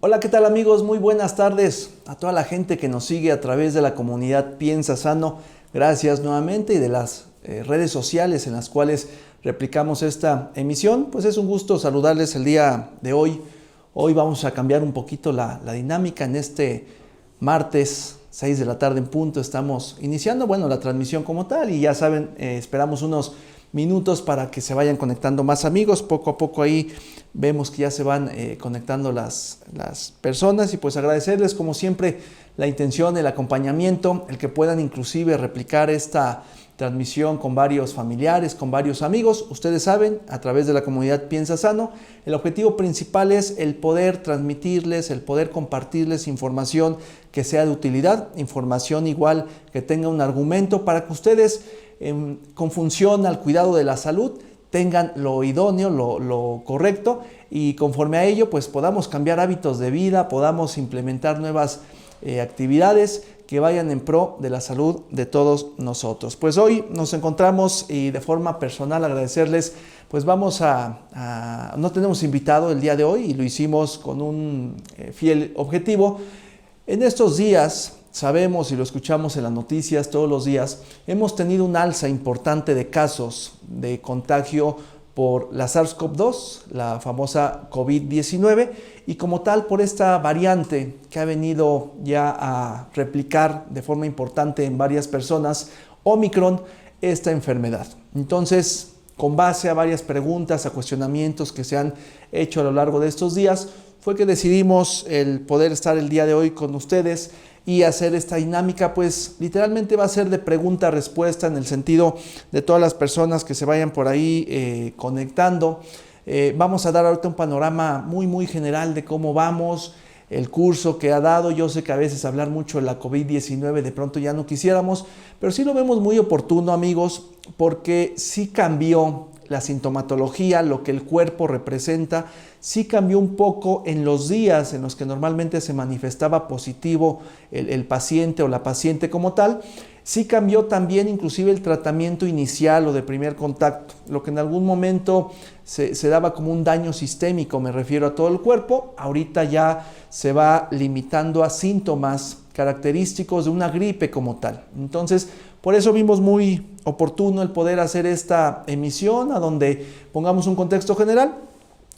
Hola, ¿qué tal amigos? Muy buenas tardes a toda la gente que nos sigue a través de la comunidad Piensa Sano. Gracias nuevamente y de las redes sociales en las cuales replicamos esta emisión. Pues es un gusto saludarles el día de hoy. Hoy vamos a cambiar un poquito la dinámica en este martes 6 de la tarde en punto. Estamos iniciando, la transmisión como tal y ya saben, esperamos unos minutos para que se vayan conectando más amigos. Poco a poco ahí vemos que ya se van conectando las personas y pues agradecerles como siempre la intención, el acompañamiento, el que puedan inclusive replicar esta transmisión con varios familiares, con varios amigos. Ustedes saben, a través de la comunidad Piensa Sano, el objetivo principal es el poder transmitirles, el poder compartirles información que sea de utilidad, información igual que tenga un argumento para que ustedes con función al cuidado de la salud tengan lo idóneo, lo correcto y conforme a ello pues podamos cambiar hábitos de vida, podamos implementar nuevas actividades que vayan en pro de la salud de todos nosotros. Pues hoy nos encontramos y de forma personal agradecerles, pues no tenemos invitado el día de hoy y lo hicimos con un fiel objetivo. En estos días sabemos y lo escuchamos en las noticias todos los días, hemos tenido un alza importante de casos de contagio por la SARS-CoV-2, la famosa COVID-19, y como tal por esta variante que ha venido ya a replicar de forma importante en varias personas, Omicron, esta enfermedad. Entonces, con base a varias preguntas, a cuestionamientos que se han hecho a lo largo de estos días, fue que decidimos el poder estar el día de hoy con ustedes y hacer esta dinámica, pues literalmente va a ser de pregunta-respuesta en el sentido de todas las personas que se vayan por ahí conectando. Vamos a dar ahorita un panorama muy general de cómo vamos, el curso que ha dado. Yo sé que a veces hablar mucho de la COVID-19 de pronto ya no quisiéramos, pero sí lo vemos muy oportuno, amigos, porque sí cambió la sintomatología, lo que el cuerpo representa, sí cambió un poco en los días en los que normalmente se manifestaba positivo el paciente o la paciente como tal. Sí cambió también inclusive el tratamiento inicial o de primer contacto, lo que en algún momento se daba como un daño sistémico, me refiero a todo el cuerpo, ahorita ya se va limitando a síntomas característicos de una gripe como tal. Entonces, por eso vimos muy oportuno el poder hacer esta emisión a donde pongamos un contexto general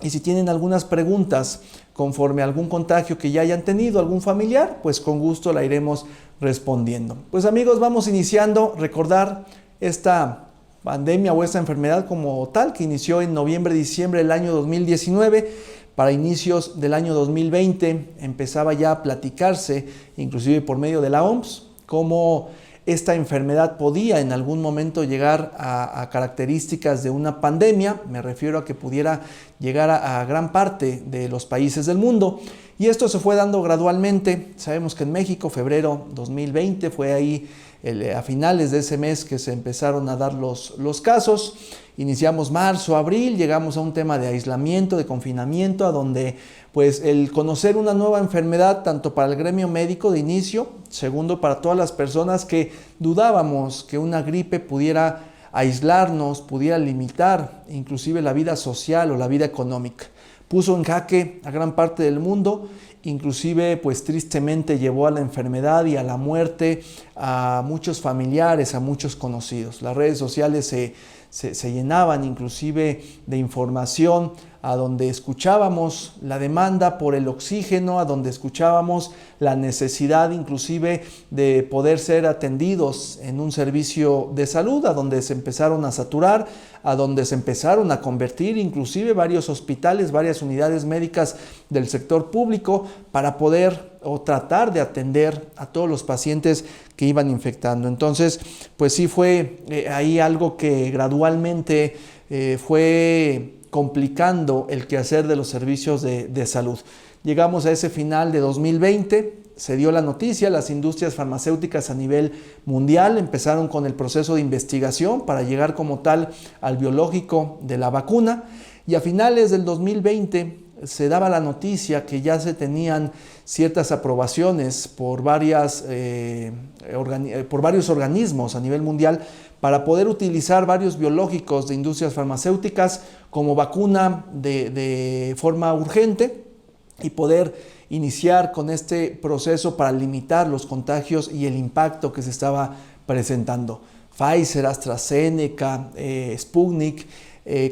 y si tienen algunas preguntas conforme a algún contagio que ya hayan tenido, algún familiar, pues con gusto la iremos respondiendo. Pues amigos, vamos iniciando. Recordar esta pandemia o esta enfermedad como tal que inició en noviembre-diciembre del año 2019. Para inicios del año 2020 empezaba ya a platicarse, inclusive por medio de la OMS, cómo esta enfermedad podía en algún momento llegar a características de una pandemia. Me refiero a que pudiera llegar a gran parte de los países del mundo. Y esto se fue dando gradualmente. Sabemos que en México, febrero 2020, fue ahí a finales de ese mes que se empezaron a dar los casos. Iniciamos marzo, abril, llegamos a un tema de aislamiento, de confinamiento, a donde pues el conocer una nueva enfermedad, tanto para el gremio médico de inicio, segundo para todas las personas que dudábamos que una gripe pudiera aislarnos, pudiera limitar inclusive la vida social o la vida económica. Puso en jaque a gran parte del mundo, inclusive pues tristemente llevó a la enfermedad y a la muerte a muchos familiares, a muchos conocidos. Las redes sociales se llenaban inclusive de información a donde escuchábamos la demanda por el oxígeno, a donde escuchábamos la necesidad inclusive de poder ser atendidos en un servicio de salud, a donde se empezaron a saturar, a donde se empezaron a convertir inclusive varios hospitales, varias unidades médicas del sector público para poder o tratar de atender a todos los pacientes que iban infectando. Entonces, pues sí fue ahí algo que gradualmente fue complicando el quehacer de los servicios de salud. Llegamos a ese final de 2020, se dio la noticia, las industrias farmacéuticas a nivel mundial empezaron con el proceso de investigación para llegar como tal al biológico de la vacuna y a finales del 2020 se daba la noticia que ya se tenían ciertas aprobaciones por varios organismos a nivel mundial para poder utilizar varios biológicos de industrias farmacéuticas como vacuna de forma urgente y poder iniciar con este proceso para limitar los contagios y el impacto que se estaba presentando. Pfizer, AstraZeneca, Sputnik,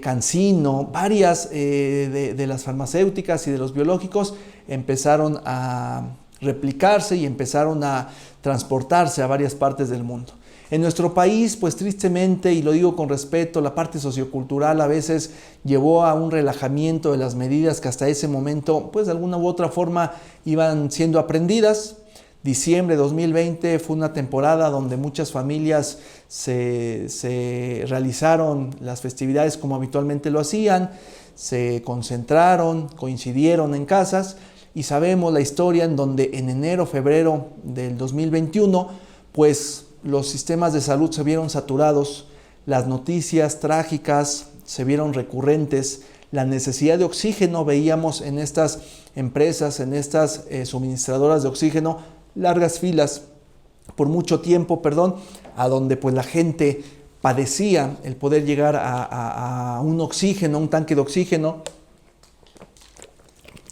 CanSino, varias de las farmacéuticas y de los biológicos empezaron a replicarse y empezaron a transportarse a varias partes del mundo. En nuestro país, pues tristemente, y lo digo con respeto, la parte sociocultural a veces llevó a un relajamiento de las medidas que hasta ese momento, pues de alguna u otra forma, iban siendo aprendidas. Diciembre de 2020 fue una temporada donde muchas familias se realizaron las festividades como habitualmente lo hacían, se concentraron, coincidieron en casas, y sabemos la historia en donde en enero, febrero del 2021, pues los sistemas de salud se vieron saturados, las noticias trágicas se vieron recurrentes, la necesidad de oxígeno veíamos en estas empresas, en estas suministradoras de oxígeno, largas filas por mucho tiempo, a donde pues la gente padecía el poder llegar a un oxígeno, un tanque de oxígeno.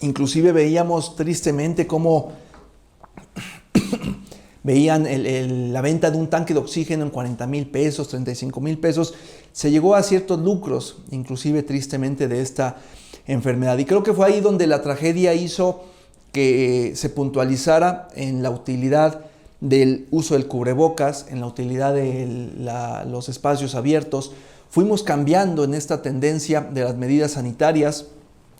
Inclusive veíamos tristemente cómo veían la venta de un tanque de oxígeno en 40,000 pesos, 35,000 pesos. Se llegó a ciertos lucros, inclusive tristemente, de esta enfermedad. Y creo que fue ahí donde la tragedia hizo que se puntualizara en la utilidad del uso del cubrebocas, en la utilidad de los espacios abiertos. Fuimos cambiando en esta tendencia de las medidas sanitarias,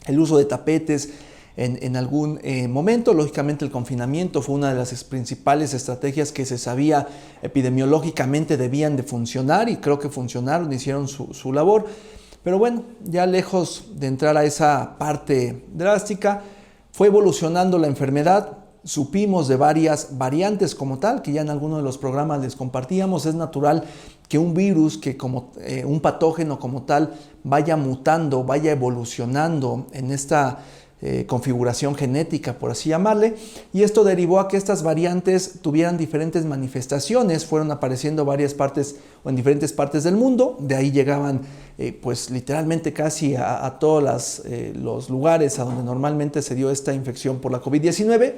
el uso de tapetes, en algún momento. Lógicamente el confinamiento fue una de las principales estrategias que se sabía epidemiológicamente debían de funcionar, y creo que funcionaron, hicieron su labor. Pero bueno, ya lejos de entrar a esa parte drástica, fue evolucionando la enfermedad. Supimos de varias variantes como tal, que ya en alguno de los programas les compartíamos. Es natural que un virus, que como un patógeno como tal, vaya mutando, vaya evolucionando en esta configuración genética, por así llamarle, y esto derivó a que estas variantes tuvieran diferentes manifestaciones, fueron apareciendo varias partes o en diferentes partes del mundo. De ahí llegaban pues literalmente casi a todos los lugares a donde normalmente se dio esta infección por la COVID-19,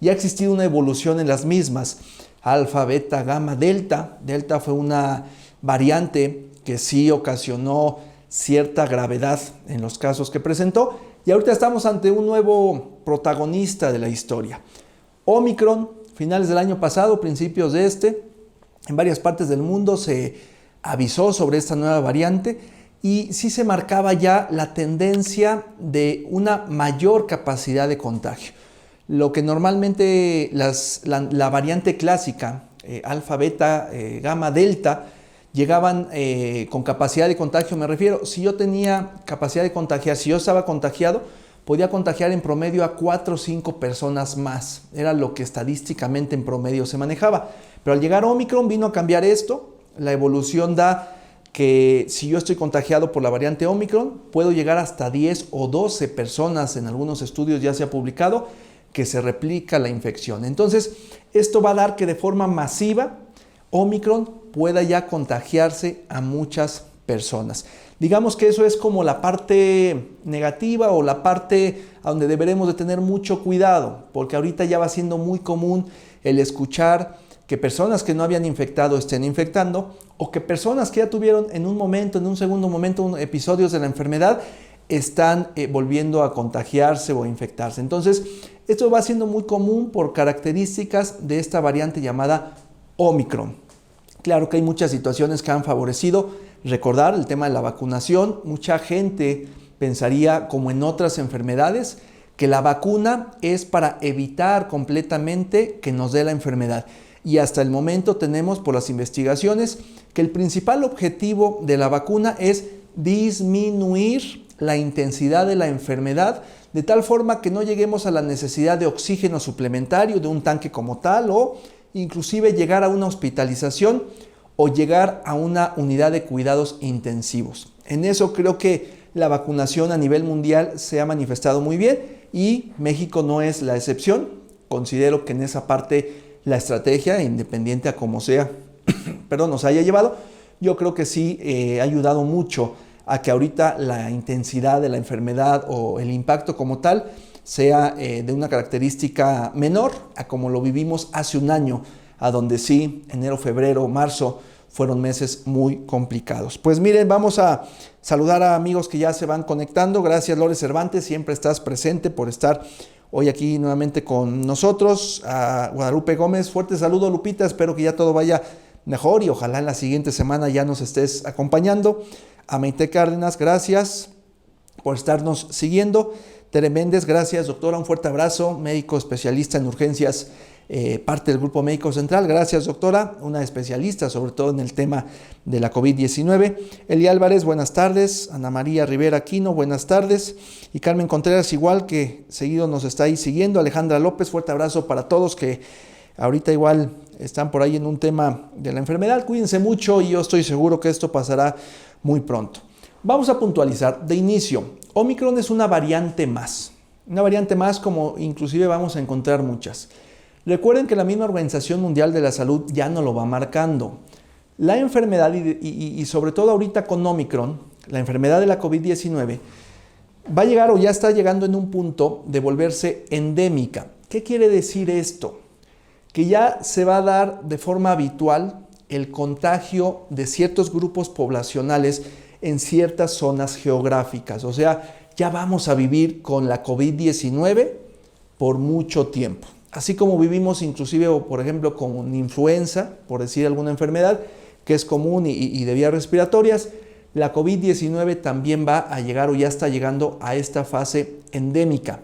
y ha existido una evolución en las mismas: alfa, beta, gamma, delta. Delta fue una variante que sí ocasionó cierta gravedad en los casos que presentó, y ahorita estamos ante un nuevo protagonista de la historia. Omicron, finales del año pasado, principios de en varias partes del mundo se avisó sobre esta nueva variante, y sí se marcaba ya la tendencia de una mayor capacidad de contagio. Lo que normalmente la variante clásica, alfa, beta, gamma, delta, llegaban con capacidad de contagio. Me refiero, si yo tenía capacidad de contagiar, si yo estaba contagiado, podía contagiar en promedio a 4 o 5 personas más. Era lo que estadísticamente en promedio se manejaba. Pero al llegar Omicron vino a cambiar esto. La evolución da que si yo estoy contagiado por la variante Omicron, puedo llegar hasta 10 o 12 personas, en algunos estudios ya se ha publicado, que se replica la infección. Entonces, esto va a dar que de forma masiva Omicron pueda ya contagiarse a muchas personas. Digamos que eso es como la parte negativa, o la parte a donde deberemos de tener mucho cuidado, porque ahorita ya va siendo muy común el escuchar que personas que no habían infectado estén infectando, o que personas que ya tuvieron en un momento, en un segundo momento, episodios de la enfermedad, están volviendo a contagiarse o a infectarse. Entonces, esto va siendo muy común por características de esta variante llamada Omicron. Claro que hay muchas situaciones que han favorecido. Recordar el tema de la vacunación. Mucha gente pensaría, como en otras enfermedades, que la vacuna es para evitar completamente que nos dé la enfermedad. Y hasta el momento tenemos, por las investigaciones, que el principal objetivo de la vacuna es disminuir la intensidad de la enfermedad, de tal forma que no lleguemos a la necesidad de oxígeno suplementario, de un tanque como tal, o inclusive llegar a una hospitalización o llegar a una unidad de cuidados intensivos. En eso creo que la vacunación a nivel mundial se ha manifestado muy bien, y México no es la excepción. Considero que en esa parte la estrategia, independiente a cómo sea, nos haya llevado, yo creo que sí ha ayudado mucho a que ahorita la intensidad de la enfermedad o el impacto como tal sea de una característica menor a como lo vivimos hace un año, a donde sí, enero, febrero, marzo, fueron meses muy complicados. Pues miren, vamos a saludar a amigos que ya se van conectando. Gracias, Lore Cervantes, siempre estás presente por estar hoy aquí nuevamente con nosotros. A Guadalupe Gómez, fuerte saludo, Lupita, espero que ya todo vaya mejor y ojalá en la siguiente semana ya nos estés acompañando. A Maite Cárdenas, gracias por estarnos siguiendo. Tere Méndez, gracias, doctora, un fuerte abrazo, médico especialista en urgencias, parte del Grupo Médico Central. Gracias, doctora, una especialista sobre todo en el tema de la COVID-19. Eli Álvarez, buenas tardes. Ana María Rivera Aquino, buenas tardes. Y Carmen Contreras, igual, que seguido nos está ahí siguiendo. Alejandra López, fuerte abrazo para todos que ahorita igual están por ahí en un tema de la enfermedad. Cuídense mucho y yo estoy seguro que esto pasará muy pronto. Vamos a puntualizar de inicio. Omicron es una variante más como inclusive vamos a encontrar muchas. Recuerden que la misma Organización Mundial de la Salud ya nos lo va marcando. La enfermedad y sobre todo ahorita con Omicron, la enfermedad de la COVID-19, va a llegar o ya está llegando en un punto de volverse endémica. ¿Qué quiere decir esto? Que ya se va a dar de forma habitual el contagio de ciertos grupos poblacionales en ciertas zonas geográficas. O sea, ya vamos a vivir con la COVID-19 por mucho tiempo. Así como vivimos inclusive, por ejemplo, con influenza, por decir alguna enfermedad, que es común y de vías respiratorias, la COVID-19 también va a llegar o ya está llegando a esta fase endémica.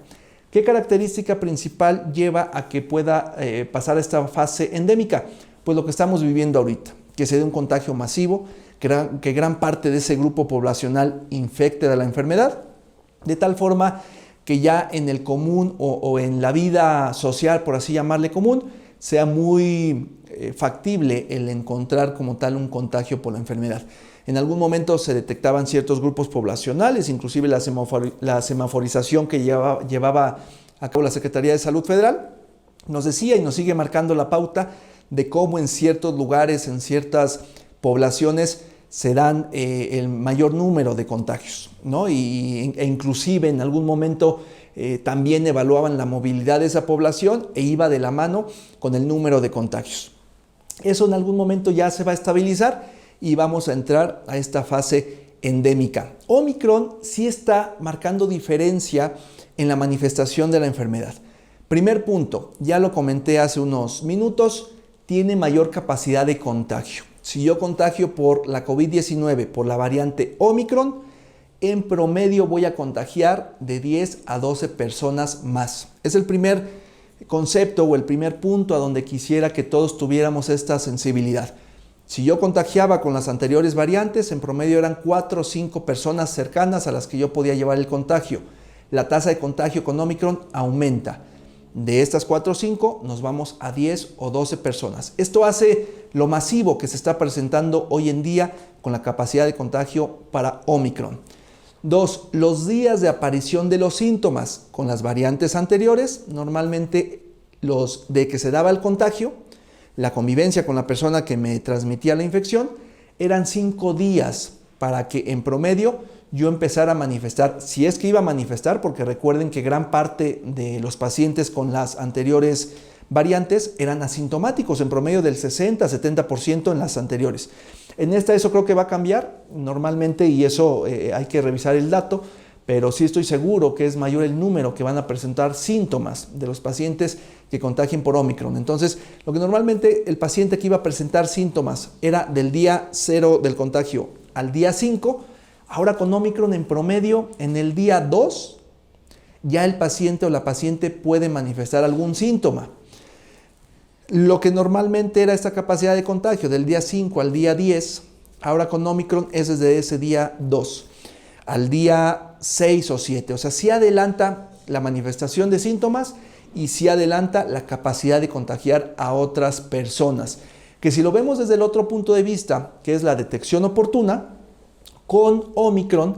¿Qué característica principal lleva a que pueda pasar esta fase endémica? Pues lo que estamos viviendo ahorita, que se dé un contagio masivo, que gran parte de ese grupo poblacional infecte de la enfermedad, de tal forma que ya en el común o en la vida social, por así llamarle común, sea muy factible el encontrar como tal un contagio por la enfermedad. En algún momento se detectaban ciertos grupos poblacionales, inclusive la semaforización que llevaba a cabo la Secretaría de Salud Federal, nos decía y nos sigue marcando la pauta de cómo en ciertos lugares, en ciertas poblaciones, se dan el mayor número de contagios, ¿no? E inclusive en algún momento también evaluaban la movilidad de esa población e iba de la mano con el número de contagios. Eso en algún momento ya se va a estabilizar y vamos a entrar a esta fase endémica. Omicron sí está marcando diferencia en la manifestación de la enfermedad. Primer punto, ya lo comenté hace unos minutos, tiene mayor capacidad de contagio. Si yo contagio por la COVID-19, por la variante Omicron, en promedio voy a contagiar de 10 a 12 personas más. Es el primer concepto o el primer punto a donde quisiera que todos tuviéramos esta sensibilidad. Si yo contagiaba con las anteriores variantes, en promedio eran 4 o 5 personas cercanas a las que yo podía llevar el contagio. La tasa de contagio con Omicron aumenta. De estas 4 o 5 nos vamos a 10 o 12 personas. Esto hace lo masivo que se está presentando hoy en día con la capacidad de contagio para Omicron. 2. Los días de aparición de los síntomas con las variantes anteriores, normalmente los de que se daba el contagio, la convivencia con la persona que me transmitía la infección, eran 5 días para que en promedio yo empezara a manifestar, si es que iba a manifestar, porque recuerden que gran parte de los pacientes con las anteriores variantes eran asintomáticos, en promedio del 60-70% en las anteriores. En esta eso creo que va a cambiar normalmente y eso hay que revisar el dato, pero sí estoy seguro que es mayor el número que van a presentar síntomas de los pacientes que contagien por Omicron. Entonces, lo que normalmente el paciente que iba a presentar síntomas era del día 0 del contagio al día 5, ahora con Omicron en promedio, en el día 2, ya el paciente o la paciente puede manifestar algún síntoma. Lo que normalmente era esta capacidad de contagio del día 5 al día 10, ahora con Omicron es desde ese día 2 al día 6 o 7. O sea, sí adelanta la manifestación de síntomas y sí adelanta la capacidad de contagiar a otras personas. Que si lo vemos desde el otro punto de vista, que es la detección oportuna, con Omicron,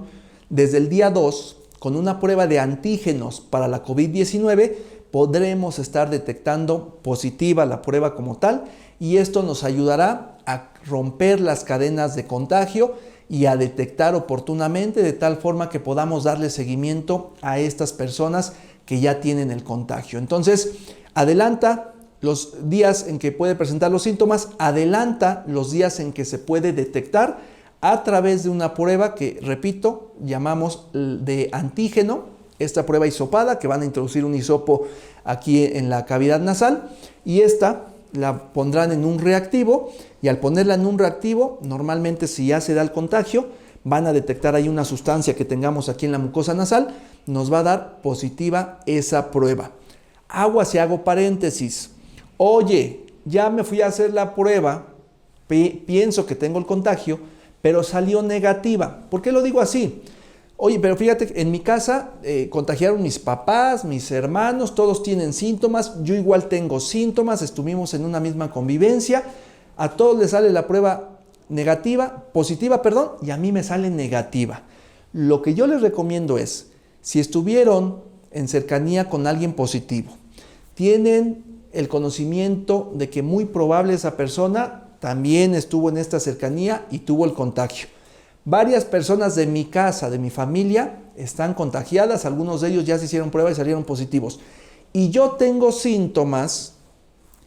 desde el día 2, con una prueba de antígenos para la COVID-19, podremos estar detectando positiva la prueba como tal y esto nos ayudará a romper las cadenas de contagio y a detectar oportunamente de tal forma que podamos darle seguimiento a estas personas que ya tienen el contagio. Entonces, adelanta los días en que puede presentar los síntomas, adelanta los días en que se puede detectar a través de una prueba que, repito, llamamos de antígeno, esta prueba hisopada, que van a introducir un hisopo aquí en la cavidad nasal, y esta la pondrán en un reactivo, y al ponerla en un reactivo, normalmente si ya se da el contagio, van a detectar ahí una sustancia que tengamos aquí en la mucosa nasal, nos va a dar positiva esa prueba. Aguas y hago paréntesis. Oye, ya me fui a hacer la prueba, pienso que tengo el contagio, pero salió negativa. ¿Por qué lo digo así? Oye, pero fíjate, en mi casa contagiaron mis papás, mis hermanos, todos tienen síntomas, yo igual tengo síntomas, estuvimos en una misma convivencia, a todos les sale la prueba positiva, y a mí me sale negativa. Lo que yo les recomiendo es, si estuvieron en cercanía con alguien positivo, tienen el conocimiento de que muy probable esa persona también estuvo en esta cercanía y tuvo el contagio. Varias personas de mi casa, de mi familia, están contagiadas, algunos de ellos ya se hicieron prueba y salieron positivos. Y yo tengo síntomas,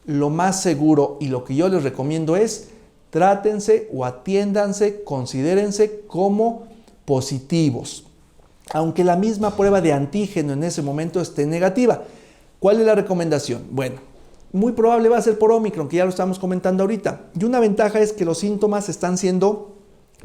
lo más seguro y lo que yo les recomiendo es, trátense o atiéndanse, considérense como positivos. Aunque la misma prueba de antígeno en ese momento esté negativa. ¿Cuál es la recomendación? Bueno, muy probable va a ser por Omicron, que ya lo estamos comentando ahorita. Y una ventaja es que los síntomas están siendo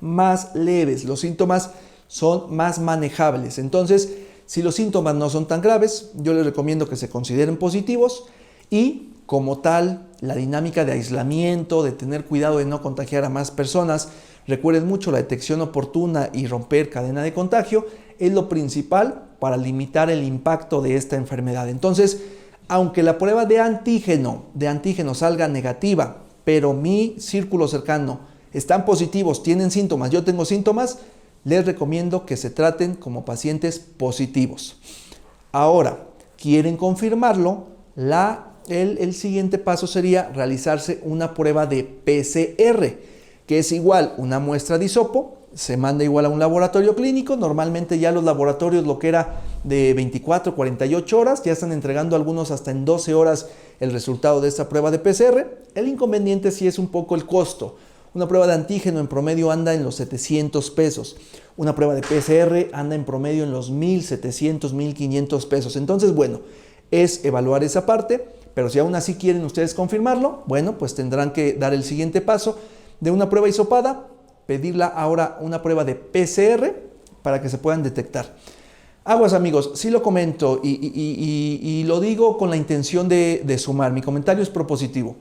más leves, los síntomas son más manejables. Entonces, si los síntomas no son tan graves, yo les recomiendo que se consideren positivos y, como tal, la dinámica de aislamiento, de tener cuidado de no contagiar a más personas. Recuerden mucho, la detección oportuna y romper cadena de contagio es lo principal para limitar el impacto de esta enfermedad. Entonces, aunque la prueba de antígeno salga negativa, pero mi círculo cercano están positivos, tienen síntomas, yo tengo síntomas, les recomiendo que se traten como pacientes positivos. Ahora, ¿quieren confirmarlo? El siguiente paso sería realizarse una prueba de PCR, que es igual una muestra de hisopo, se manda igual a un laboratorio clínico. Normalmente ya los laboratorios, lo que era de 24, 48 horas, ya están entregando algunos hasta en 12 horas el resultado de esta prueba de PCR. El inconveniente sí es un poco el costo. Una prueba de antígeno en promedio anda en los 700 pesos. Una prueba de PCR anda en promedio en los 1,700, 1,500 pesos. Entonces, bueno, es evaluar esa parte, pero si aún así quieren ustedes confirmarlo, bueno, pues tendrán que dar el siguiente paso de una prueba hisopada, pedirla ahora una prueba de PCR para que se puedan detectar. Aguas, amigos, sí lo comento y lo digo con la intención de sumar. Mi comentario es propositivo.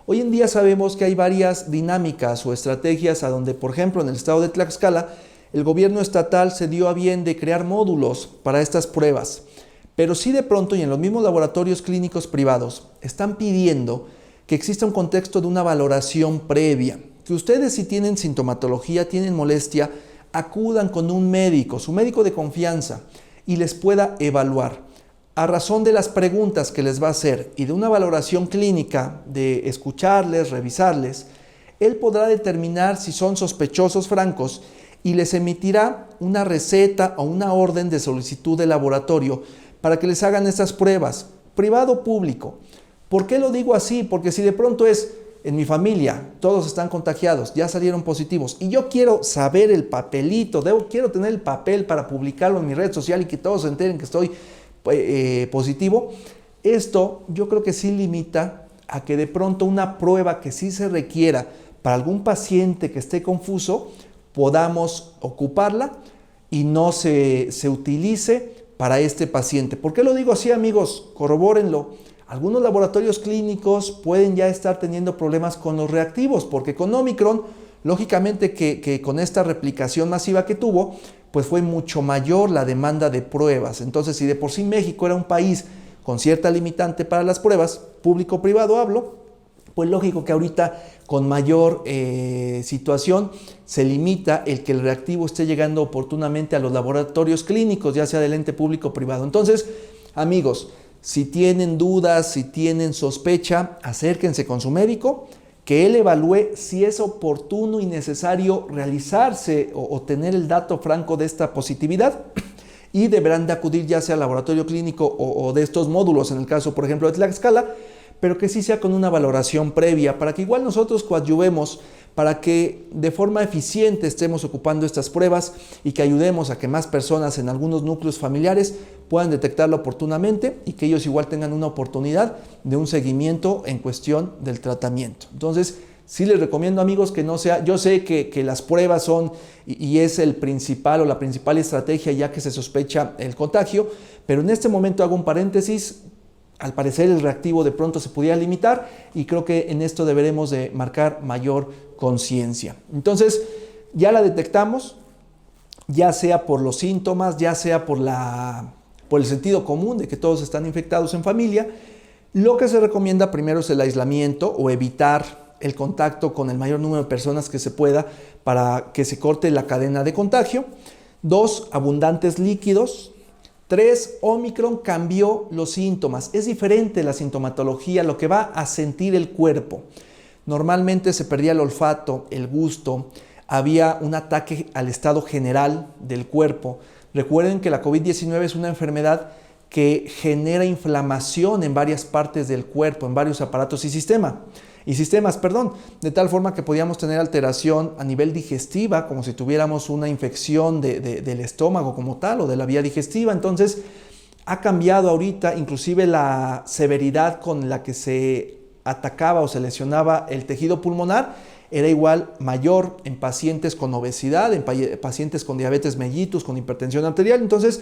Hoy en día sabemos que hay varias dinámicas o estrategias a donde, por ejemplo, en el estado de Tlaxcala, el gobierno estatal se dio a bien de crear módulos para estas pruebas. Pero sí de pronto, y en los mismos laboratorios clínicos privados, están pidiendo que exista un contexto de una valoración previa. Que ustedes, si tienen sintomatología, tienen molestia, acudan con un médico, su médico de confianza, y les pueda evaluar. A razón de las preguntas que les va a hacer y de una valoración clínica, de escucharles, revisarles, él podrá determinar si son sospechosos francos y les emitirá una receta o una orden de solicitud de laboratorio para que les hagan estas pruebas, privado o público. ¿Por qué lo digo así? Porque si de pronto es en mi familia, todos están contagiados, ya salieron positivos y yo quiero saber el papelito, quiero tener el papel para publicarlo en mi red social y que todos se enteren que estoy positivo, esto yo creo que sí limita a que de pronto una prueba que sí se requiera para algún paciente que esté confuso, podamos ocuparla y no se utilice para este paciente. ¿Por qué lo digo así, amigos? Corrobórenlo. Algunos laboratorios clínicos pueden ya estar teniendo problemas con los reactivos, porque con Omicron, lógicamente que con esta replicación masiva que tuvo, pues fue mucho mayor la demanda de pruebas. Entonces, si de por sí México era un país con cierta limitante para las pruebas, público-privado hablo, pues lógico que ahorita con mayor situación se limita el que el reactivo esté llegando oportunamente a los laboratorios clínicos, ya sea del ente público o privado. Entonces, amigos, si tienen dudas, si tienen sospecha, acérquense con su médico, que él evalúe si es oportuno y necesario realizarse o tener el dato franco de esta positividad. y deberán de acudir ya sea al laboratorio clínico o de estos módulos, en el caso, por ejemplo, de Tlaxcala, pero que sí sea con una valoración previa, para que igual nosotros coadyuvemos, para que de forma eficiente estemos ocupando estas pruebas y que ayudemos a que más personas en algunos núcleos familiares puedan detectarlo oportunamente y que ellos igual tengan una oportunidad de un seguimiento en cuestión del tratamiento. Entonces, sí les recomiendo, amigos, que no sea, yo sé que las pruebas son y es el principal o la principal estrategia ya que se sospecha el contagio, pero en este momento hago un paréntesis. Al parecer el reactivo de pronto se pudiera limitar y creo que en esto deberemos de marcar mayor conciencia. Entonces, ya la detectamos, ya sea por los síntomas, ya sea por el sentido común de que todos están infectados en familia. Lo que se recomienda primero es el aislamiento o evitar el contacto con el mayor número de personas que se pueda para que se corte la cadena de contagio. 2, abundantes líquidos. 3, Omicron cambió los síntomas. Es diferente la sintomatología, lo que va a sentir el cuerpo. Normalmente se perdía el olfato, el gusto, había un ataque al estado general del cuerpo. Recuerden que la COVID-19 es una enfermedad que genera inflamación en varias partes del cuerpo, en varios aparatos y sistemas, de tal forma que podíamos tener alteración a nivel digestiva, como si tuviéramos una infección del estómago como tal o de la vía digestiva. Entonces, ha cambiado ahorita inclusive la severidad con la que se atacaba o se lesionaba el tejido pulmonar, era igual mayor en pacientes con obesidad, en pacientes con diabetes mellitus, con hipertensión arterial. Entonces,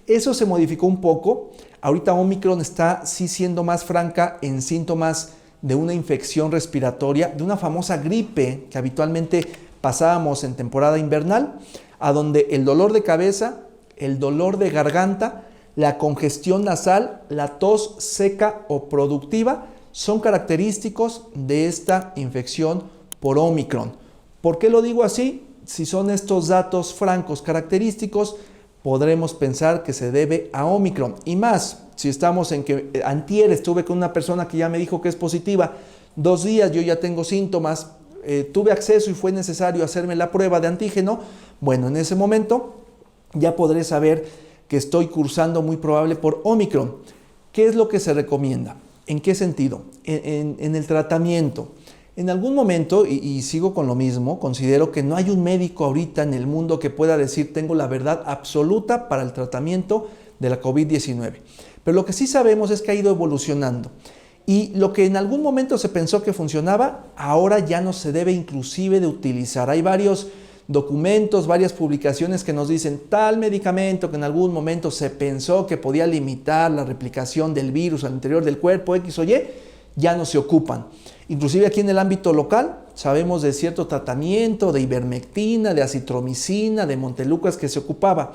eso se modificó un poco. Ahorita Omicron está sí siendo más franca en síntomas de una infección respiratoria, de una famosa gripe que habitualmente pasábamos en temporada invernal, a donde el dolor de cabeza, el dolor de garganta, la congestión nasal, la tos seca o productiva son característicos de esta infección por Omicron. ¿Por qué lo digo así? Si son estos datos francos característicos, podremos pensar que se debe a Omicron. Y más, si estamos en que antier estuve con una persona que ya me dijo que es positiva, 2 días yo ya tengo síntomas, tuve acceso y fue necesario hacerme la prueba de antígeno, bueno, en ese momento ya podré saber que estoy cursando muy probable por Omicron. ¿Qué es lo que se recomienda? ¿En qué sentido? En el tratamiento. En algún momento, y sigo con lo mismo, considero que no hay un médico ahorita en el mundo que pueda decir tengo la verdad absoluta para el tratamiento de la COVID-19. Pero lo que sí sabemos es que ha ido evolucionando. Y lo que en algún momento se pensó que funcionaba, ahora ya no se debe inclusive de utilizar. Hay varios documentos, varias publicaciones que nos dicen tal medicamento que en algún momento se pensó que podía limitar la replicación del virus al interior del cuerpo X o Y, ya no se ocupan. Inclusive aquí en el ámbito local sabemos de cierto tratamiento de ivermectina, de acitromicina, de montelukast que se ocupaba.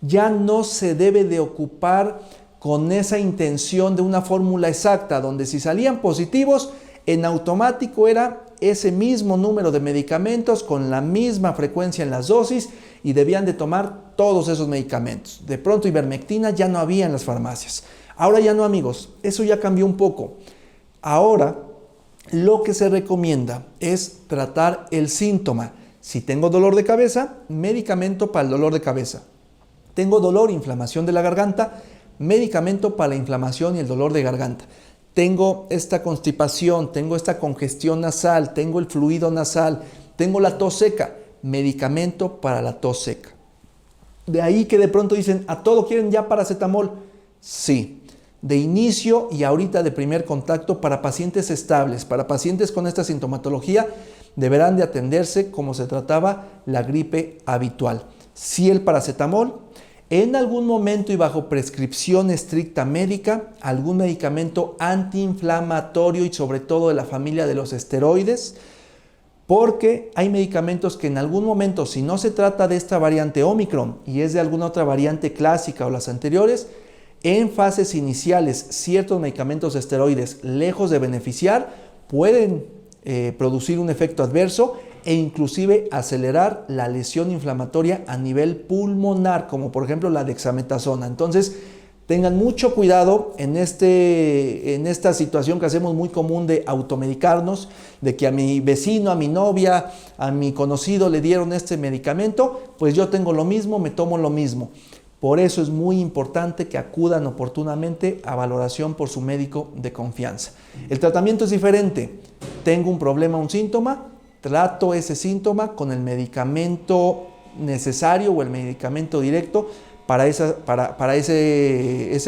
Ya no se debe de ocupar con esa intención de una fórmula exacta, donde si salían positivos, en automático era ese mismo número de medicamentos con la misma frecuencia en las dosis y debían de tomar todos esos medicamentos. De pronto ivermectina ya no había en las farmacias. Ahora ya no, amigos, eso ya cambió un poco. Ahora lo que se recomienda es tratar el síntoma. Si tengo dolor de cabeza, medicamento para el dolor de cabeza. Tengo dolor, inflamación de la garganta, medicamento para la inflamación y el dolor de garganta. Tengo esta constipación, tengo esta congestión nasal, tengo el fluido nasal, tengo la tos seca, medicamento para la tos seca. De ahí que de pronto dicen, ¿a todo quieren ya paracetamol? Sí. De inicio y ahorita de primer contacto para pacientes estables, para pacientes con esta sintomatología, deberán de atenderse como se trataba la gripe habitual. Sí, el paracetamol, en algún momento y bajo prescripción estricta médica, algún medicamento antiinflamatorio y sobre todo de la familia de los esteroides, porque hay medicamentos que en algún momento, si no se trata de esta variante Omicron y es de alguna otra variante clásica o las anteriores, en fases iniciales, ciertos medicamentos de esteroides, lejos de beneficiar, pueden producir un efecto adverso e inclusive acelerar la lesión inflamatoria a nivel pulmonar, como por ejemplo la dexametasona. Entonces, tengan mucho cuidado en esta situación que hacemos muy común de automedicarnos, de que a mi vecino, a mi novia, a mi conocido le dieron este medicamento, pues yo tengo lo mismo, me tomo lo mismo. Por eso es muy importante que acudan oportunamente a valoración por su médico de confianza. El tratamiento es diferente. Tengo un problema, un síntoma, trato ese síntoma con el medicamento necesario o el medicamento directo para esa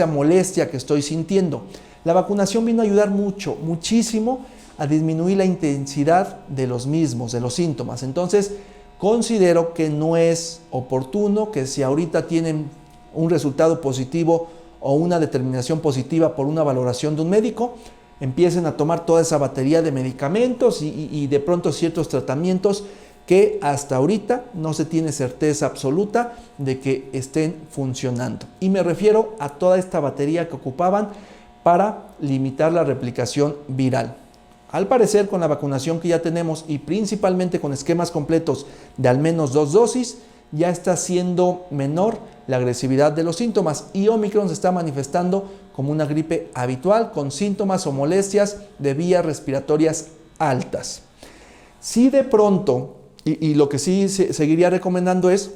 molestia que estoy sintiendo. La vacunación vino a ayudar muchísimo a disminuir la intensidad de los mismos, de los síntomas. Entonces, considero que no es oportuno que si ahorita tienen un resultado positivo o una determinación positiva por una valoración de un médico, empiecen a tomar toda esa batería de medicamentos y de pronto ciertos tratamientos que hasta ahorita no se tiene certeza absoluta de que estén funcionando. Y me refiero a toda esta batería que ocupaban para limitar la replicación viral. Al parecer, con la vacunación que ya tenemos y principalmente con esquemas completos de al menos 2 dosis, ya está siendo menor la agresividad de los síntomas y Omicron se está manifestando como una gripe habitual con síntomas o molestias de vías respiratorias altas. Si de pronto, y lo que sí seguiría recomendando es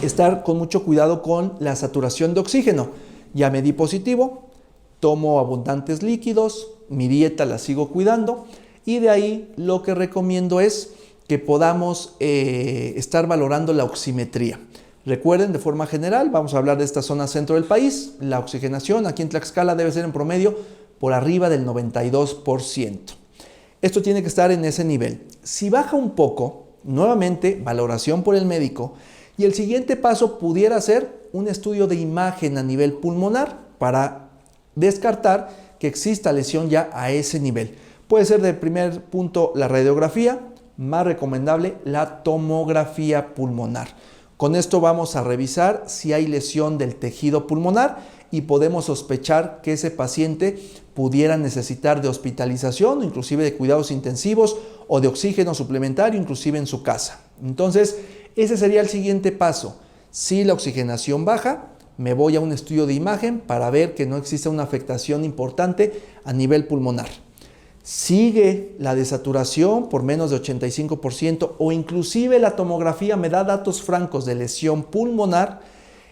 estar con mucho cuidado con la saturación de oxígeno. Ya me di positivo, tomo abundantes líquidos, mi dieta la sigo cuidando y de ahí lo que recomiendo es que podamos estar valorando la oximetría. Recuerden, de forma general, vamos a hablar de esta zona centro del país, la oxigenación aquí en Tlaxcala debe ser en promedio por arriba del 92%. Esto tiene que estar en ese nivel. Si baja un poco, nuevamente, valoración por el médico y el siguiente paso pudiera ser un estudio de imagen a nivel pulmonar para descartar que exista lesión ya a ese nivel. Puede ser de primer punto la radiografía, más recomendable la tomografía pulmonar. Con esto vamos a revisar si hay lesión del tejido pulmonar y podemos sospechar que ese paciente pudiera necesitar de hospitalización, inclusive de cuidados intensivos o de oxígeno suplementario, inclusive en su casa. Entonces, ese sería el siguiente paso. Si la oxigenación baja, me voy a un estudio de imagen para ver que no existe una afectación importante a nivel pulmonar. Sigue la desaturación por menos de 85% o inclusive la tomografía me da datos francos de lesión pulmonar,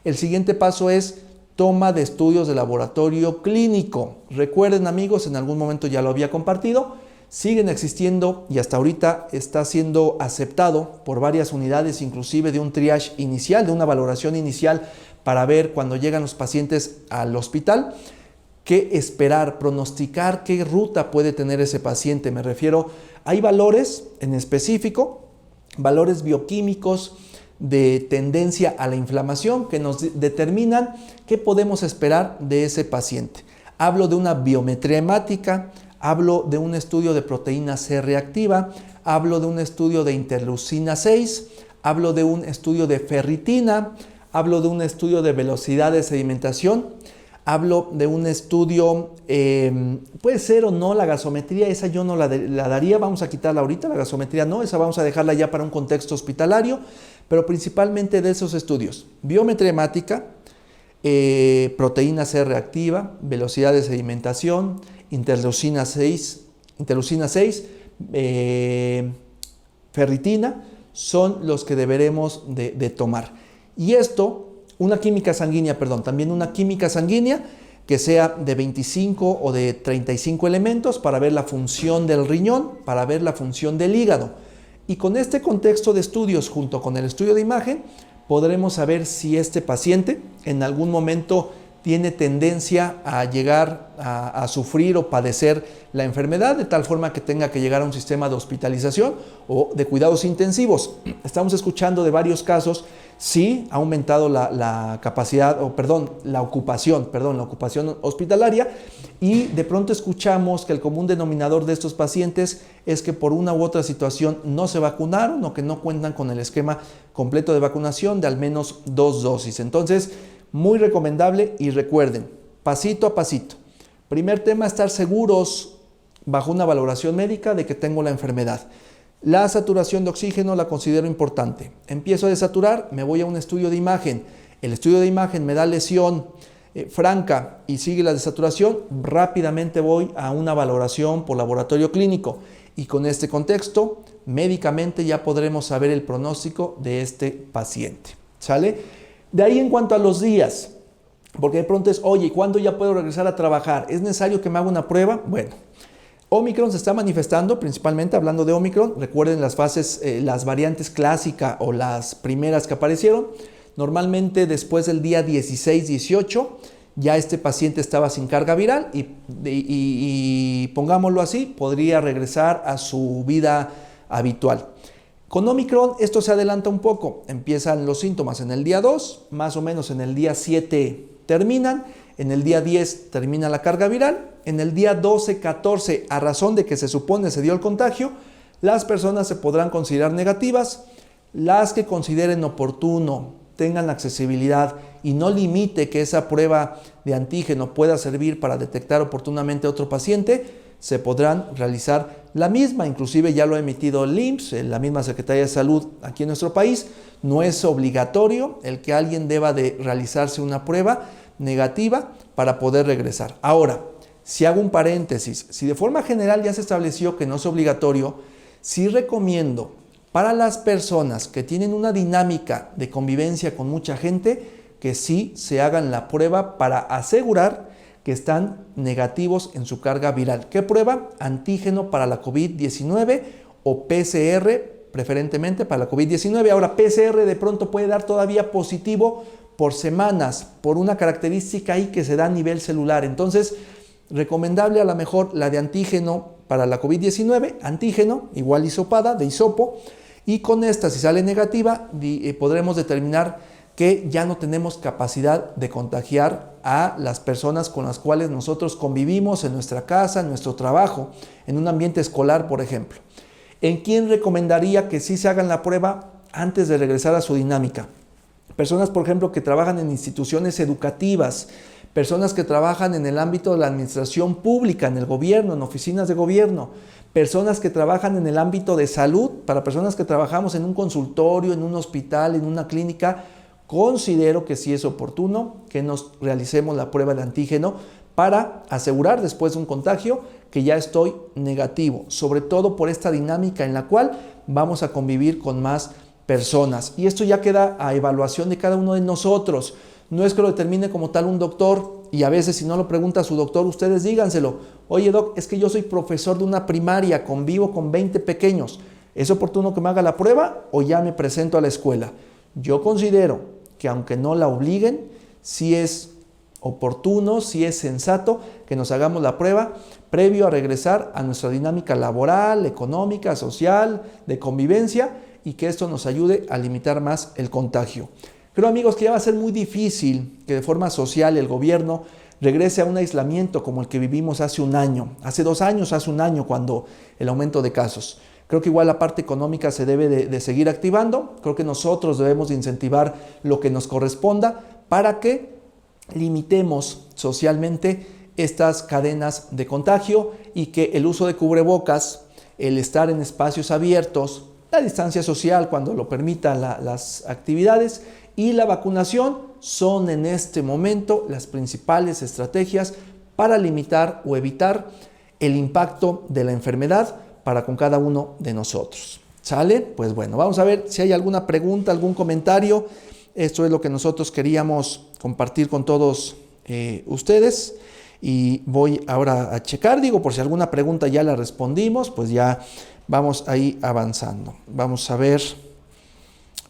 el siguiente paso es toma de estudios de laboratorio clínico. Recuerden, amigos, en algún momento ya lo había compartido, siguen existiendo y hasta ahorita está siendo aceptado por varias unidades, inclusive de un triage inicial, de una valoración inicial para ver cuando llegan los pacientes al hospital, qué esperar, pronosticar qué ruta puede tener ese paciente. Me refiero, hay valores en específico, valores bioquímicos de tendencia a la inflamación que nos determinan qué podemos esperar de ese paciente. Hablo de una biometría hemática, hablo de un estudio de proteína C reactiva, hablo de un estudio de interleucina 6, hablo de un estudio de ferritina, hablo de un estudio de velocidad de sedimentación, hablo de un estudio, puede ser o no la gasometría, esa yo no la daría, vamos a quitarla ahorita, la gasometría no, esa vamos a dejarla ya para un contexto hospitalario, pero principalmente de esos estudios, biometría hemática, proteína C reactiva, velocidad de sedimentación, interleucina 6, ferritina, son los que deberemos de tomar. Y esto, también una química sanguínea que sea de 25 o de 35 elementos para ver la función del riñón, para ver la función del hígado. Y con este contexto de estudios junto con el estudio de imagen, podremos saber si este paciente en algún momento tiene tendencia a llegar a sufrir o padecer la enfermedad de tal forma que tenga que llegar a un sistema de hospitalización o de cuidados intensivos. Estamos escuchando de varios casos, sí ha aumentado la ocupación hospitalaria y de pronto escuchamos que el común denominador de estos pacientes es que por una u otra situación no se vacunaron o que no cuentan con el esquema completo de vacunación de al menos 2 dosis. Entonces, muy recomendable y recuerden, pasito a pasito. Primer tema, estar seguros bajo una valoración médica de que tengo la enfermedad. La saturación de oxígeno la considero importante. Empiezo a desaturar, me voy a un estudio de imagen. El estudio de imagen me da lesión franca y sigue la desaturación, rápidamente voy a una valoración por laboratorio clínico. Y con este contexto, médicamente ya podremos saber el pronóstico de este paciente. ¿Sale? De ahí en cuanto a los días, porque de pronto es, oye, ¿cuándo ya puedo regresar a trabajar? ¿Es necesario que me haga una prueba? Bueno, Omicron se está manifestando, principalmente hablando de Omicron. Recuerden las fases, las variantes clásica o las primeras que aparecieron. Normalmente después del día 16-18 ya este paciente estaba sin carga viral y pongámoslo así, podría regresar a su vida habitual. Con Omicron esto se adelanta un poco, empiezan los síntomas en el día 2, más o menos en el día 7 terminan, en el día 10 termina la carga viral, en el día 12-14, a razón de que se supone se dio el contagio, las personas se podrán considerar negativas, las que consideren oportuno, tengan accesibilidad y no limite que esa prueba de antígeno pueda servir para detectar oportunamente a otro paciente, se podrán realizar la misma. Inclusive ya lo ha emitido el IMSS, la misma Secretaría de Salud aquí en nuestro país. No es obligatorio el que alguien deba de realizarse una prueba negativa para poder regresar. Ahora, si hago un paréntesis, si de forma general ya se estableció que no es obligatorio, sí recomiendo para las personas que tienen una dinámica de convivencia con mucha gente, que sí se hagan la prueba para asegurar que están negativos en su carga viral. ¿Qué prueba? Antígeno para la COVID-19 o PCR, preferentemente para la COVID-19. Ahora, PCR de pronto puede dar todavía positivo por semanas, por una característica ahí que se da a nivel celular. Entonces, recomendable a lo mejor la de antígeno para la COVID-19, antígeno, igual hisopada, de hisopo, y con esta, si sale negativa, podremos determinar que ya no tenemos capacidad de contagiar a las personas con las cuales nosotros convivimos en nuestra casa, en nuestro trabajo, en un ambiente escolar, por ejemplo. ¿En quién recomendaría que sí se hagan la prueba antes de regresar a su dinámica? Personas, por ejemplo, que trabajan en instituciones educativas, personas que trabajan en el ámbito de la administración pública, en el gobierno, en oficinas de gobierno, personas que trabajan en el ámbito de salud, para personas que trabajamos en un consultorio, en un hospital, en una clínica. Considero que sí es oportuno que nos realicemos la prueba de antígeno para asegurar después de un contagio que ya estoy negativo, sobre todo por esta dinámica en la cual vamos a convivir con más personas. Y esto ya queda a evaluación de cada uno de nosotros. No es que lo determine como tal un doctor, y a veces si no lo pregunta a su doctor, ustedes díganselo. Oye, doc, es que yo soy profesor de una primaria, convivo con 20 pequeños. ¿Es oportuno que me haga la prueba o ya me presento a la escuela? Yo considero que aunque no la obliguen, sí es oportuno, sí es sensato que nos hagamos la prueba previo a regresar a nuestra dinámica laboral, económica, social, de convivencia, y que esto nos ayude a limitar más el contagio. Creo, amigos, que ya va a ser muy difícil que de forma social el gobierno regrese a un aislamiento como el que vivimos hace un año, hace 2 años, hace un año, cuando el aumento de casos. Creo que igual la parte económica se debe de seguir activando. Creo que nosotros debemos de incentivar lo que nos corresponda para que limitemos socialmente estas cadenas de contagio y que el uso de cubrebocas, el estar en espacios abiertos, la distancia social cuando lo permitan las actividades y la vacunación son en este momento las principales estrategias para limitar o evitar el impacto de la enfermedad para con cada uno de nosotros. ¿Sale? Pues bueno, vamos a ver si hay alguna pregunta, algún comentario. Esto es lo que nosotros queríamos compartir con todos ustedes. Y voy ahora a checar, por si alguna pregunta ya la respondimos, pues ya vamos ahí avanzando. Vamos a ver,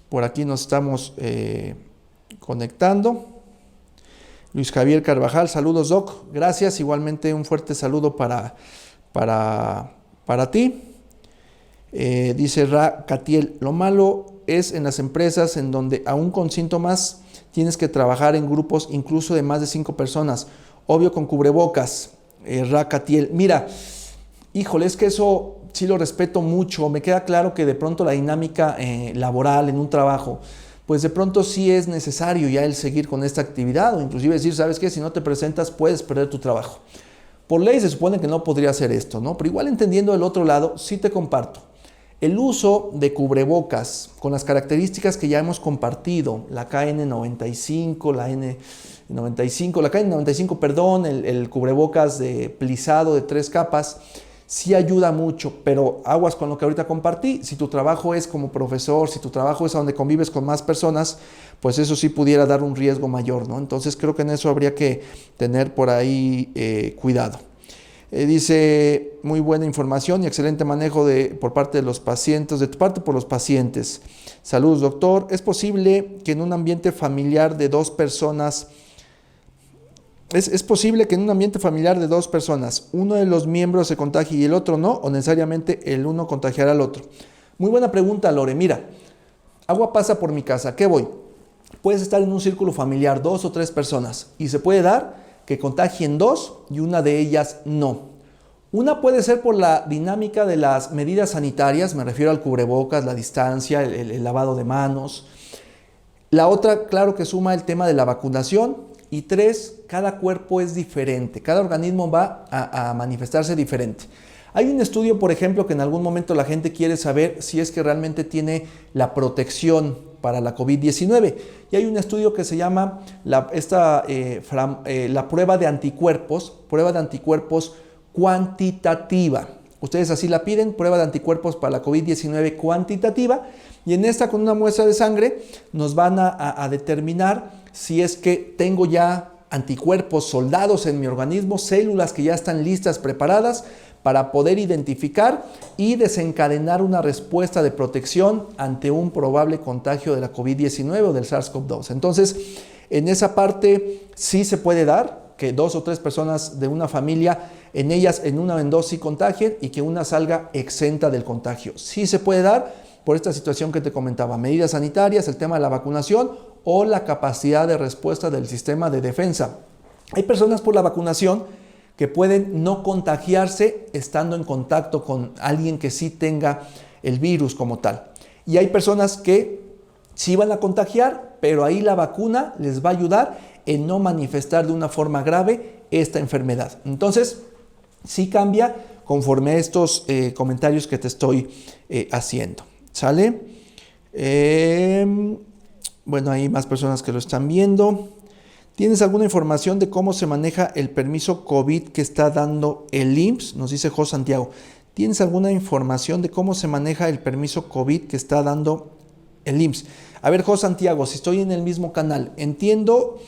por aquí nos estamos conectando. Luis Javier Carvajal, saludos, doc. Gracias, igualmente un fuerte saludo para ti. Dice Ra Catiel, lo malo es en las empresas en donde aún con síntomas tienes que trabajar en grupos incluso de más de 5 personas, obvio con cubrebocas. Ra Catiel, mira, híjole, es que eso sí lo respeto mucho. Me queda claro que de pronto la dinámica laboral en un trabajo, pues de pronto sí es necesario ya el seguir con esta actividad, o inclusive decir, ¿sabes qué? Si no te presentas puedes perder tu trabajo. Por ley se supone que no podría hacer esto, ¿no? Pero igual, entendiendo el otro lado, sí te comparto. El uso de cubrebocas con las características que ya hemos compartido, la KN95, la N95, la KN95, perdón, el cubrebocas de plisado de 3 capas, sí ayuda mucho, pero aguas con lo que ahorita compartí. Si tu trabajo es como profesor, si tu trabajo es a donde convives con más personas, pues eso sí pudiera dar un riesgo mayor, ¿no? Entonces creo que en eso habría que tener por ahí cuidado. Dice, muy buena información y excelente manejo por parte de los pacientes, de tu parte por los pacientes. Saludos, doctor. ¿Es posible que en un ambiente familiar de dos personas, es posible que en un ambiente familiar de dos personas, uno de los miembros se contagie y el otro no, o necesariamente el uno contagiará al otro? Muy buena pregunta, Lore. Mira, agua pasa por mi casa. ¿Qué voy? Puedes estar en un círculo familiar, 2 o 3 personas, y se puede dar que contagien 2 y una de ellas no. Una puede ser por la dinámica de las medidas sanitarias, me refiero al cubrebocas, la distancia, el lavado de manos. La otra, claro que suma el tema de la vacunación. Y 3, cada cuerpo es diferente, cada organismo va a manifestarse diferente. Hay un estudio, por ejemplo, que en algún momento la gente quiere saber si es que realmente tiene la protección para la COVID-19. Y hay un estudio que se llama la prueba de anticuerpos cuantitativa. Ustedes así la piden, prueba de anticuerpos para la COVID-19 cuantitativa. Y en esta, con una muestra de sangre, nos van a determinar si es que tengo ya anticuerpos soldados en mi organismo, células que ya están listas, preparadas para poder identificar y desencadenar una respuesta de protección ante un probable contagio de la COVID-19 o del SARS-CoV-2. Entonces, en esa parte sí se puede dar que 2 o 3 personas de una familia, en ellas, en una o en dos sí contagien y que una salga exenta del contagio. Sí se puede dar por esta situación que te comentaba, medidas sanitarias, el tema de la vacunación o la capacidad de respuesta del sistema de defensa. Hay personas por la vacunación que pueden no contagiarse estando en contacto con alguien que sí tenga el virus como tal. Y hay personas que sí van a contagiar, pero ahí la vacuna les va a ayudar en no manifestar de una forma grave esta enfermedad. Entonces, sí cambia conforme a estos comentarios que te estoy haciendo. ¿Sale? Bueno, hay más personas que lo están viendo. ¿Tienes alguna información de cómo se maneja el permiso COVID que está dando el IMSS? Nos dice José Santiago. ¿Tienes alguna información de cómo se maneja el permiso COVID que está dando el IMSS? A ver, José Santiago, si estoy en el mismo canal, entiendo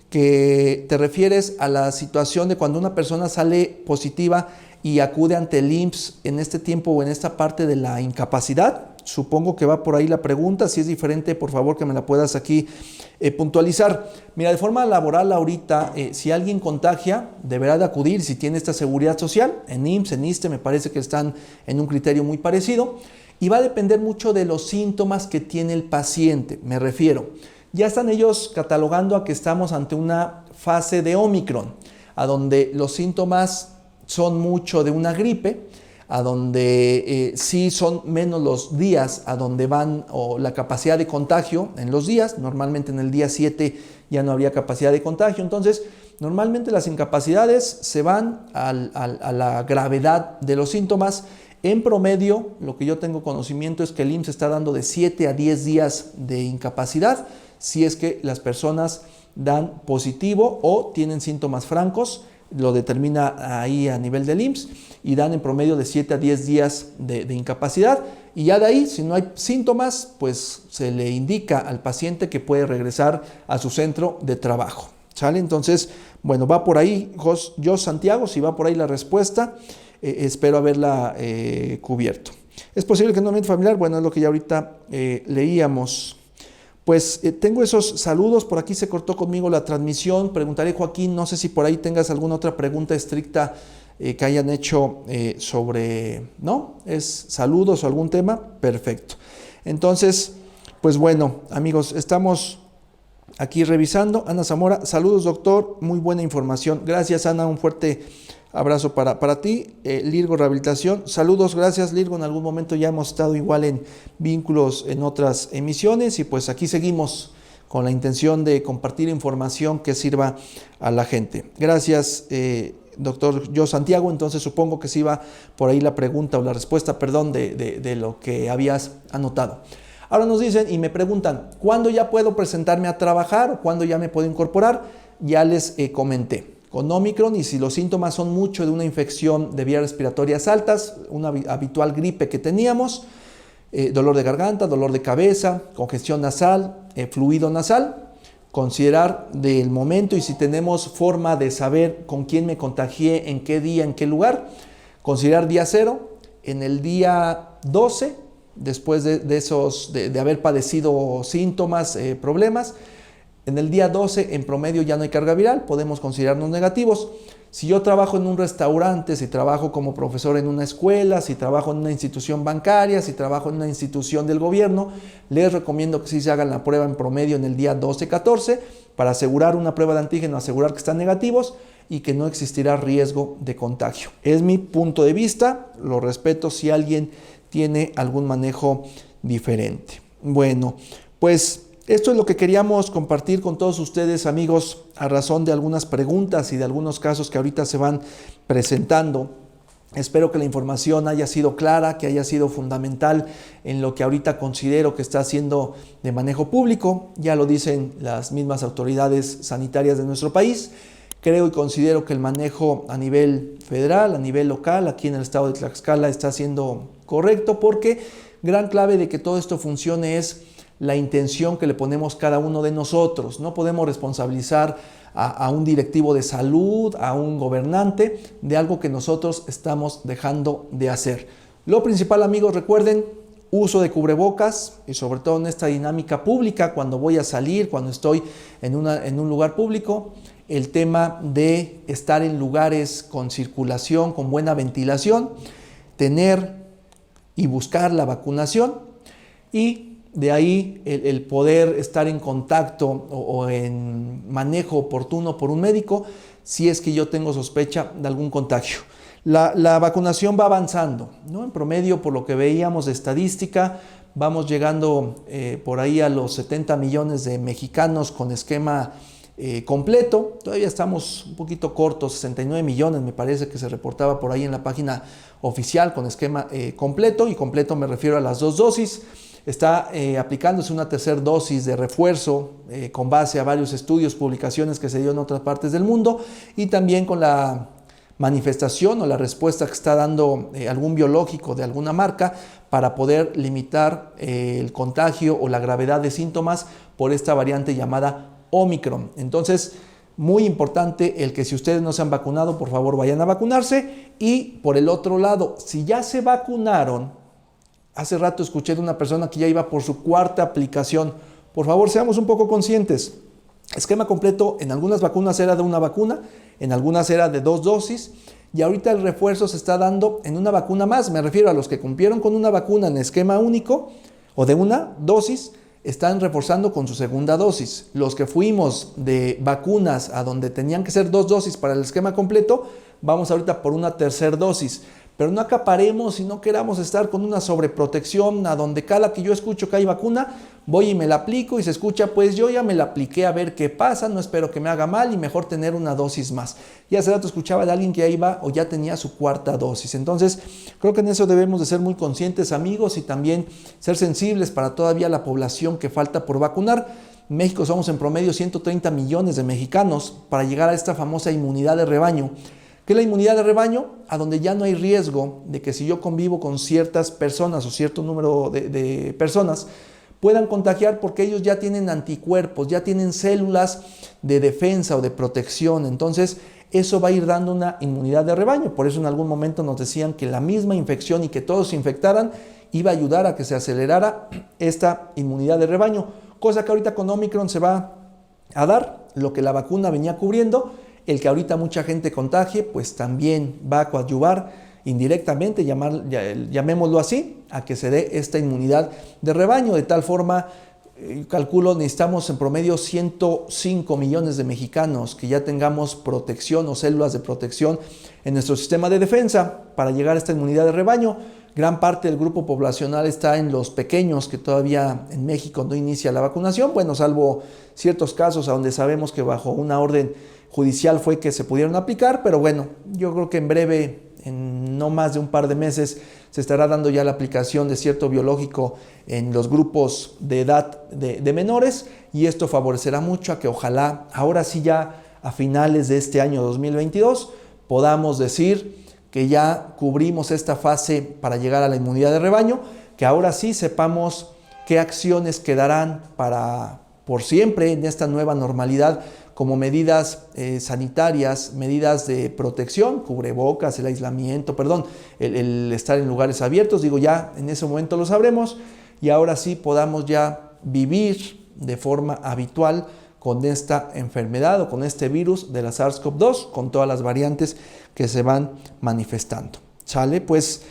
que te refieres a la situación de cuando una persona sale positiva y acude ante el IMSS en este tiempo o en esta parte de la incapacidad. Supongo que va por ahí la pregunta. Si es diferente, por favor que me la puedas aquí puntualizar. Mira, de forma laboral ahorita, si alguien contagia, deberá de acudir si tiene esta seguridad social. En IMSS, en ISSSTE, me parece que están en un criterio muy parecido. Y va a depender mucho de los síntomas que tiene el paciente. Me refiero, ya están ellos catalogando a que estamos ante una fase de Omicron, a donde los síntomas son mucho de una gripe, a donde sí son menos los días a donde van o la capacidad de contagio en los días. Normalmente en el día 7 ya no habría capacidad de contagio. Entonces, normalmente las incapacidades se van a la gravedad de los síntomas. En promedio, lo que yo tengo conocimiento es que el IMSS está dando de 7 a 10 días de incapacidad si es que las personas dan positivo o tienen síntomas francos. Lo determina ahí a nivel del IMSS y dan en promedio de 7 a 10 días de incapacidad. Y ya de ahí, si no hay síntomas, pues se le indica al paciente que puede regresar a su centro de trabajo. ¿Sale? Entonces, bueno, va por ahí, yo Santiago, si va por ahí la respuesta, espero haberla cubierto. ¿Es posible que en un ambiente familiar? Bueno, es lo que ya ahorita leíamos. Pues tengo esos saludos, por aquí se cortó conmigo la transmisión. Preguntaré, Joaquín, no sé si por ahí tengas alguna otra pregunta estricta que hayan hecho sobre, ¿no? ¿Es saludos o algún tema? Perfecto. Entonces, pues bueno, amigos, estamos aquí revisando. Ana Zamora, saludos doctor, muy buena información. Gracias Ana, un fuerte abrazo para ti. Lirgo Rehabilitación, saludos, gracias Lirgo, en algún momento ya hemos estado igual en vínculos en otras emisiones y pues aquí seguimos con la intención de compartir información que sirva a la gente. Gracias doctor Yo Santiago, entonces supongo que sí va por ahí la pregunta o la respuesta, perdón, de lo que habías anotado. Ahora nos dicen y me preguntan, ¿cuándo ya puedo presentarme a trabajar o cuándo ya me puedo incorporar? Ya les comenté. con Omicron, y si los síntomas son mucho de una infección de vías respiratorias altas, una habitual gripe que teníamos, dolor de garganta, dolor de cabeza, congestión nasal, fluido nasal, considerar del momento y si tenemos forma de saber con quién me contagié, en qué día, en qué lugar, considerar día 0, en el día 12, después de haber padecido síntomas, problemas, en el día 12 en promedio ya no hay carga viral, podemos considerarnos negativos. Si yo trabajo en un restaurante, si trabajo como profesor en una escuela, si trabajo en una institución bancaria, si trabajo en una institución del gobierno, les recomiendo que sí se hagan la prueba en promedio en el día 12-14 para asegurar una prueba de antígeno, asegurar que están negativos y que no existirá riesgo de contagio. Es mi punto de vista, lo respeto si alguien tiene algún manejo diferente. Bueno, pues esto es lo que queríamos compartir con todos ustedes, amigos, a razón de algunas preguntas y de algunos casos que ahorita se van presentando. Espero que la información haya sido clara, que haya sido fundamental en lo que ahorita considero que está haciendo de manejo público. Ya lo dicen las mismas autoridades sanitarias de nuestro país. Creo y considero que el manejo a nivel federal, a nivel local, aquí en el estado de Tlaxcala está siendo correcto, porque gran clave de que todo esto funcione es la intención que le ponemos cada uno de nosotros. No podemos responsabilizar a un directivo de salud, a un gobernante, de algo que nosotros estamos dejando de hacer. Lo principal, amigos, recuerden, uso de cubrebocas y sobre todo en esta dinámica pública, cuando voy a salir, cuando estoy en un lugar público, el tema de estar en lugares con circulación, con buena ventilación, tener y buscar la vacunación y de ahí el poder estar en contacto o en manejo oportuno por un médico si es que yo tengo sospecha de algún contagio. La vacunación va avanzando, ¿no? En promedio, por lo que veíamos de estadística, vamos llegando por ahí a los 70 millones de mexicanos con esquema completo. Todavía estamos un poquito cortos, 69 millones me parece que se reportaba por ahí en la página oficial con esquema completo, y completo me refiero a las 2 dosis. Está aplicándose una tercera dosis de refuerzo con base a varios estudios, publicaciones que se dio en otras partes del mundo, y también con la manifestación o la respuesta que está dando algún biológico de alguna marca para poder limitar el contagio o la gravedad de síntomas por esta variante llamada Omicron. Entonces, muy importante el que si ustedes no se han vacunado, por favor vayan a vacunarse. Y por el otro lado, si ya se vacunaron, hace rato escuché de una persona que ya iba por su 4ª aplicación. Por favor, seamos un poco conscientes. Esquema completo en algunas vacunas era de una vacuna, en algunas era de 2 dosis, y ahorita el refuerzo se está dando en una vacuna más. Me refiero a los que cumplieron con una vacuna en esquema único o de una dosis, están reforzando con su 2ª dosis. Los que fuimos de vacunas a donde tenían que ser 2 dosis para el esquema completo, vamos ahorita por una 3ª dosis. Pero no acaparemos y no queramos estar con una sobreprotección a donde cada que yo escucho que hay vacuna, voy y me la aplico y se escucha, pues yo ya me la apliqué a ver qué pasa, no espero que me haga mal y mejor tener una dosis más. Y hace rato escuchaba de alguien que ya iba o ya tenía su 4ª dosis. Entonces, creo que en eso debemos de ser muy conscientes, amigos, y también ser sensibles para todavía la población que falta por vacunar. En México somos en promedio 130 millones de mexicanos para llegar a esta famosa inmunidad de rebaño. ¿Qué es la inmunidad de rebaño? A donde ya no hay riesgo de que si yo convivo con ciertas personas o cierto número de personas puedan contagiar, porque ellos ya tienen anticuerpos, ya tienen células de defensa o de protección. Entonces, eso va a ir dando una inmunidad de rebaño. Por eso en algún momento nos decían que la misma infección y que todos se infectaran iba a ayudar a que se acelerara esta inmunidad de rebaño, cosa que ahorita con Omicron se va a dar, lo que la vacuna venía cubriendo. El que ahorita mucha gente contagie, pues también va a coadyuvar indirectamente, llamémoslo así, a que se dé esta inmunidad de rebaño. De tal forma, calculo, necesitamos en promedio 105 millones de mexicanos que ya tengamos protección o células de protección en nuestro sistema de defensa para llegar a esta inmunidad de rebaño. Gran parte del grupo poblacional está en los pequeños, que todavía en México no inicia la vacunación, bueno, salvo ciertos casos a donde sabemos que bajo una orden judicial fue que se pudieron aplicar, pero bueno, yo creo que en breve, en no más de un par de meses, se estará dando ya la aplicación de cierto biológico en los grupos de edad de menores, y esto favorecerá mucho a que ojalá ahora sí ya a finales de este año 2022 podamos decir que ya cubrimos esta fase para llegar a la inmunidad de rebaño, que ahora sí sepamos qué acciones quedarán por siempre en esta nueva normalidad, como medidas sanitarias, medidas de protección, cubrebocas, el aislamiento, el estar en lugares abiertos. Digo, ya en ese momento lo sabremos y ahora sí podamos ya vivir de forma habitual con esta enfermedad o con este virus de la SARS-CoV-2, con todas las variantes que se van manifestando. ¿Sale? Pues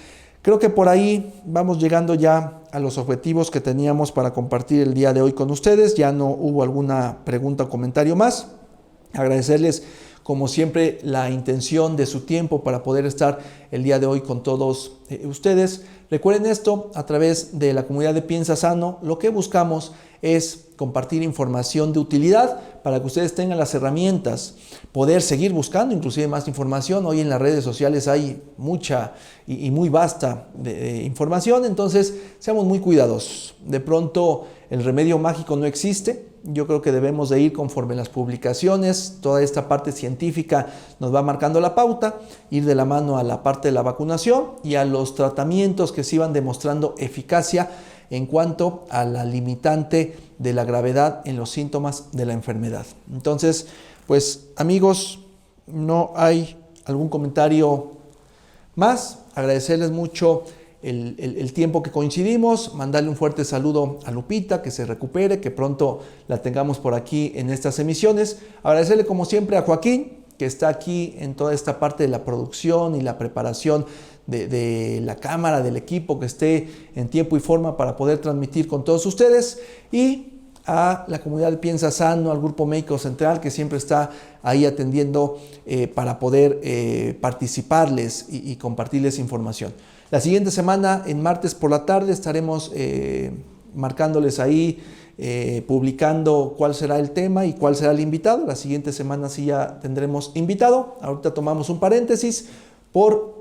creo que por ahí vamos llegando ya a los objetivos que teníamos para compartir el día de hoy con ustedes. Ya no hubo alguna pregunta o comentario más. Agradecerles, como siempre, la intención de su tiempo para poder estar el día de hoy con todos ustedes. Recuerden esto, a través de la comunidad de Piensa Sano, lo que buscamos es compartir información de utilidad para que ustedes tengan las herramientas, poder seguir buscando inclusive más información. Hoy en las redes sociales hay mucha y muy vasta de información, entonces seamos muy cuidadosos. De pronto el remedio mágico no existe. Yo creo que debemos de ir conforme las publicaciones, toda esta parte científica nos va marcando la pauta, ir de la mano a la parte de la vacunación y a los tratamientos que se iban demostrando eficacia en cuanto a la limitante de la gravedad en los síntomas de la enfermedad. Entonces, pues amigos, no hay algún comentario más. Agradecerles mucho el tiempo que coincidimos, mandarle un fuerte saludo a Lupita, que se recupere, que pronto la tengamos por aquí en estas emisiones. Agradecerle como siempre a Joaquín, que está aquí en toda esta parte de la producción y la preparación de la cámara, del equipo, que esté en tiempo y forma para poder transmitir con todos ustedes, y a la comunidad de Piensa Sano, al Grupo Médico Central, que siempre está ahí atendiendo para poder participarles y compartirles información. La siguiente semana, en martes por la tarde, estaremos marcándoles ahí, publicando cuál será el tema y cuál será el invitado. La siguiente semana sí ya tendremos invitado. Ahorita tomamos un paréntesis por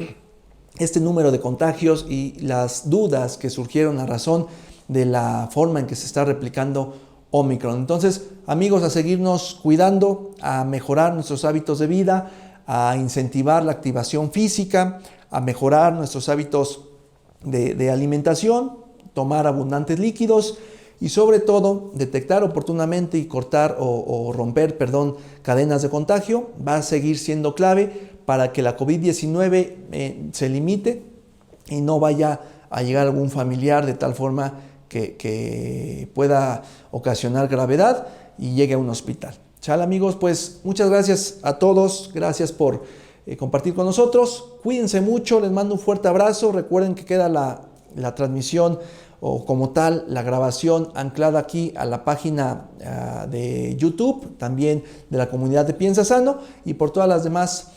este número de contagios y las dudas que surgieron a razón de la forma en que se está replicando Omicron. Entonces, amigos, a seguirnos cuidando, a mejorar nuestros hábitos de vida, a incentivar la activación física, a mejorar nuestros hábitos de alimentación, tomar abundantes líquidos y sobre todo detectar oportunamente y cortar o romper, cadenas de contagio. Va a seguir siendo clave para que la COVID-19 se limite y no vaya a llegar algún familiar de tal forma que pueda ocasionar gravedad y llegue a un hospital. Chale, amigos, pues muchas gracias a todos, gracias por compartir con nosotros. Cuídense mucho, les mando un fuerte abrazo. Recuerden que queda la transmisión o como tal la grabación anclada aquí a la página de YouTube, también de la comunidad de Piensa Sano, y por todas las demás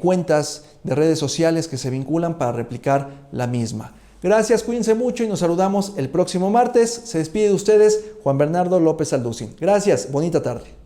cuentas de redes sociales que se vinculan para replicar la misma. Gracias, cuídense mucho y nos saludamos el próximo martes. Se despide de ustedes Juan Bernardo López Alducin. Gracias, bonita tarde.